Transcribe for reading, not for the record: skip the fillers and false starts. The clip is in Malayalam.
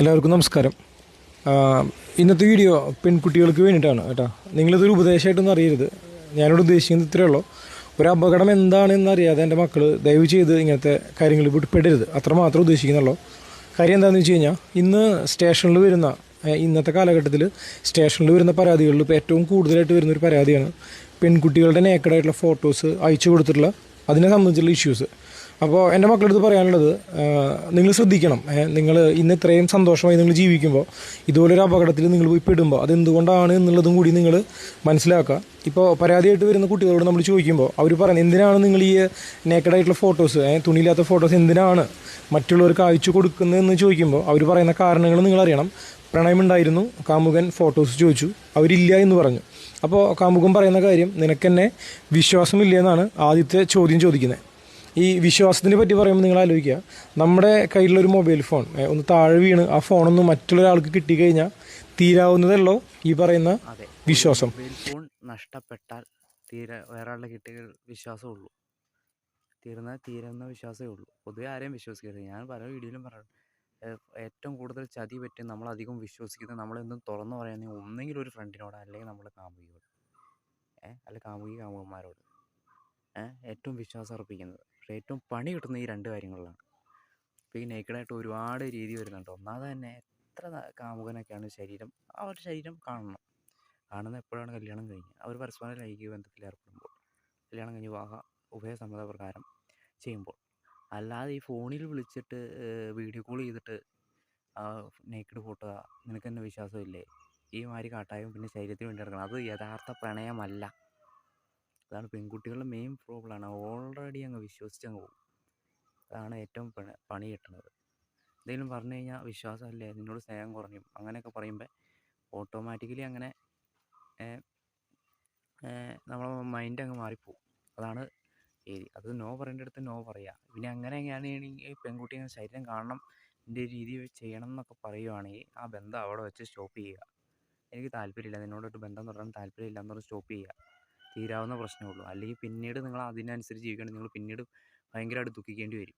എല്ലാവർക്കും നമസ്കാരം. ഇന്നത്തെ വീഡിയോ പെൺകുട്ടികൾക്ക് വേണ്ടിയിട്ടാണ് കേട്ടോ. നിങ്ങളിതൊരു ഉപദേശമായിട്ടൊന്നും അറിയരുത്. ഞാനിവിടെ ഉദ്ദേശിക്കുന്നത് ഇത്രയേ ഉള്ളൂ. ഒരു അപകടം എന്താണെന്ന് അറിയാതെ എൻ്റെ മക്കൾ ദയവ് ചെയ്ത് ഇങ്ങനത്തെ കാര്യങ്ങൾ പെടരുത്, അത്രമാത്രം ഉദ്ദേശിക്കുന്നുള്ളൂ. കാര്യം എന്താണെന്ന് വെച്ച് കഴിഞ്ഞാൽ ഇന്ന് സ്റ്റേഷനിൽ വരുന്ന ഇന്നത്തെ കാലഘട്ടത്തിൽ സ്റ്റേഷനിൽ വരുന്ന പരാതികളിൽ ഇപ്പോൾ ഏറ്റവും കൂടുതലായിട്ട് വരുന്നൊരു പരാതിയാണ് പെൺകുട്ടികളുടെ നേക്കഡായിട്ടുള്ള ഫോട്ടോസ് അയച്ചു കൊടുത്തിട്ടുള്ള അതിനെ സംബന്ധിച്ചുള്ള ഇഷ്യൂസ്. അപ്പോൾ എൻ്റെ മക്കളടുത്ത് പറയാനുള്ളത്, നിങ്ങൾ ശ്രദ്ധിക്കണം. നിങ്ങൾ ഇന്ന് ഇത്രയും സന്തോഷമായി നിങ്ങൾ ജീവിക്കുമ്പോൾ ഇതുപോലൊരു അപകടത്തിൽ നിങ്ങൾ പോയി പെടുമ്പോൾ അതെന്തുകൊണ്ടാണ് എന്നുള്ളതും കൂടി നിങ്ങൾ മനസ്സിലാക്കുക. ഇപ്പോൾ പരാതിയായിട്ട് വരുന്ന കുട്ടികളോട് നമ്മൾ ചോദിക്കുമ്പോൾ അവർ പറയുന്നത്, എന്തിനാണ് നിങ്ങൾ ഈ നേക്കഡായിട്ടുള്ള ഫോട്ടോസ്, തുണിയില്ലാത്ത ഫോട്ടോസ് എന്തിനാണ് മറ്റുള്ളവർക്ക് അയച്ചു കൊടുക്കുന്നതെന്ന് ചോദിക്കുമ്പോൾ അവർ പറയുന്ന കാരണങ്ങൾ നിങ്ങളറിയണം. പ്രണയമുണ്ടായിരുന്നു, കാമുകൻ ഫോട്ടോസ് ചോദിച്ചു, അവരില്ല എന്ന് പറഞ്ഞു. അപ്പോൾ കാമുകൻ പറയുന്ന കാര്യം, നിനക്കെന്നെ വിശ്വാസമില്ല എന്നാണ് ആദ്യത്തെ ചോദ്യം ചോദിക്കുന്നത്. ഈ വിശ്വാസത്തിനെ പറ്റി പറയുമ്പോൾ നിങ്ങൾ ആലോചിക്കുക, നമ്മുടെ കയ്യിലുള്ളൊരു മൊബൈൽ ഫോൺ ഒന്ന് താഴെ വീണ് ആ ഫോണൊന്ന് മറ്റുള്ളൊരാൾക്ക് കിട്ടിക്കഴിഞ്ഞാൽ തീരാവുന്നതല്ലോ ഈ പറയുന്ന വിശ്വാസം. മൊബൈൽ ഫോൺ നഷ്ടപ്പെട്ടാൽ വേറെ ആളുടെ കിട്ടിയ വിശ്വാസമേ ഉള്ളൂ. തീരുന്ന വിശ്വാസമേ ഉള്ളൂ. പൊതുവെ ആരെയും വിശ്വസിക്കരുത്. ഞാൻ പല വീഡിയോയിലും പറഞ്ഞു, ഏറ്റവും കൂടുതൽ ചതി പറ്റി നമ്മളധികം വിശ്വസിക്കുന്നത്, നമ്മളെന്തും തുറന്നു പറയുന്നത് ഒന്നെങ്കിൽ ഒരു ഫ്രണ്ടിനോട്, അല്ലെങ്കിൽ നമ്മൾ കാമുകിയോട്, അല്ലെങ്കിൽ കാമുകന്മാരോട് ഏറ്റവും വിശ്വാസം അർപ്പിക്കുന്നത്. പക്ഷേ ഏറ്റവും പണി കിട്ടുന്ന ഈ രണ്ട് കാര്യങ്ങളിലാണ്. ഇപ്പോൾ ഈ നേക്കഡായിട്ട് ഒരുപാട് രീതി വരുന്നുണ്ട്. ഒന്നാമത് തന്നെ എത്ര കാമുകനൊക്കെയാണ് അവരുടെ ശരീരം കാണുന്നത് എപ്പോഴാണ് കല്യാണം കഴിഞ്ഞ് അവർ പരസ്പരം ലൈംഗിക ബന്ധത്തിൽ ഏർപ്പെടുമ്പോൾ, കല്യാണം കഴിഞ്ഞ് ഉഭയസമ്മത പ്രകാരം ചെയ്യുമ്പോൾ. അല്ലാതെ ഈ ഫോണിൽ വിളിച്ചിട്ട് വീഡിയോ കോൾ ചെയ്തിട്ട് നേക്കഡ് ഫോട്ടോ, നിനക്ക് തന്നെ വിശ്വാസമില്ലേ, ഈ മാതിരി കാട്ടായും പിന്നെ ശരീരത്തിന് വേണ്ടി നടക്കണം. അത് യഥാർത്ഥ പ്രണയമല്ല. അതാണ് പെൺകുട്ടികളുടെ മെയിൻ പ്രോബ്ലമാണ്. ഓൾറെഡി അങ്ങ് വിശ്വസിച്ചങ്ങ് പോകും. അതാണ് ഏറ്റവും പണി കിട്ടുന്നത്. എന്തെങ്കിലും പറഞ്ഞു കഴിഞ്ഞാൽ, വിശ്വാസമല്ലേ, നിന്നോട് സ്നേഹം കുറഞ്ഞു, അങ്ങനെയൊക്കെ പറയുമ്പോൾ ഓട്ടോമാറ്റിക്കലി അങ്ങനെ നമ്മളെ മൈൻഡ് അങ്ങ് മാറിപ്പോവും. അതാണ് അത് നോ പറയേണ്ടടുത്ത് നോ പറയുക. പിന്നെ അങ്ങനെയാണെങ്കിൽ പെൺകുട്ടി അങ്ങനെ ശരീരം കാണണം, എൻ്റെ രീതി ചെയ്യണം എന്നൊക്കെ പറയുവാണെങ്കിൽ ആ ബന്ധം അവിടെ വെച്ച് സ്റ്റോപ്പ് ചെയ്യുക. എനിക്ക് താല്പര്യമില്ല, നിന്നോടൊട്ട് ബന്ധം തുടരാൻ താല്പര്യമില്ല എന്നൊരു സ്റ്റോപ്പ് ചെയ്യുക. തീരാവുന്ന പ്രശ്നമേ ഉള്ളൂ. അല്ലെങ്കിൽ പിന്നീട് നിങ്ങൾ അതിനനുസരിച്ച് ജീവിക്കുകയാണെങ്കിൽ നിങ്ങൾ പിന്നീട് ഭയങ്കരമായിട്ട് ദുഃഖിക്കേണ്ടി വരും.